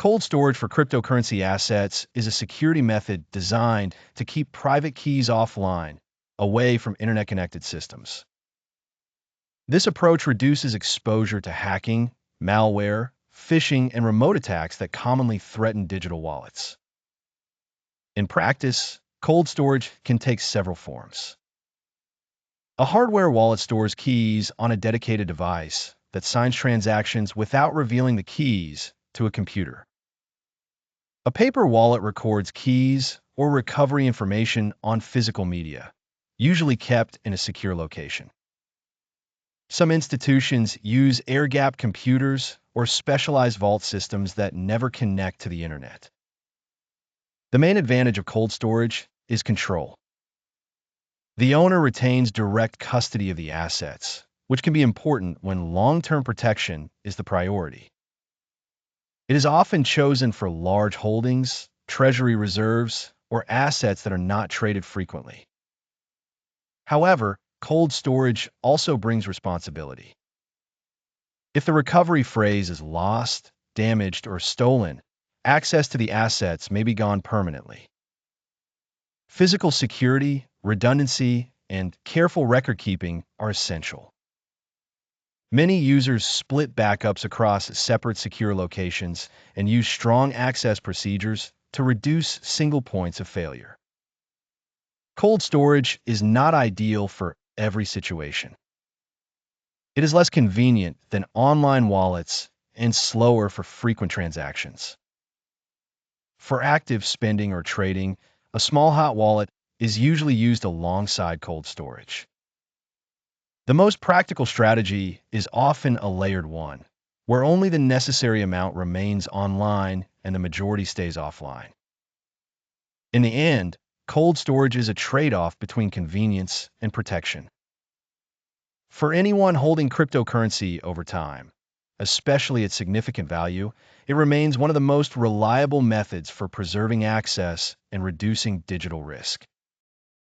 Cold storage for cryptocurrency assets is a security method designed to keep private keys offline, away from internet-connected systems. This approach reduces exposure to hacking, malware, phishing, and remote attacks that commonly threaten digital wallets. In practice, cold storage can take several forms. A hardware wallet stores keys on a dedicated device that signs transactions without revealing the keys to a computer. A paper wallet records keys or recovery information on physical media, usually kept in a secure location. Some institutions use air-gapped computers or specialized vault systems that never connect to the internet. The main advantage of cold storage is control. The owner retains direct custody of the assets, which can be important when long-term protection is the priority. It is often chosen for large holdings, treasury reserves, or assets that are not traded frequently. However, cold storage also brings responsibility. If the recovery phrase is lost, damaged, or stolen, access to the assets may be gone permanently. Physical security, redundancy, and careful record-keeping are essential. Many users split backups across separate secure locations and use strong access procedures to reduce single points of failure. Cold storage is not ideal for every situation. It is less convenient than online wallets and slower for frequent transactions. For active spending or trading, a small hot wallet is usually used alongside cold storage. The most practical strategy is often a layered one, where only the necessary amount remains online and the majority stays offline. In the end, cold storage is a trade-off between convenience and protection. For anyone holding cryptocurrency over time, especially at significant value, it remains one of the most reliable methods for preserving access and reducing digital risk.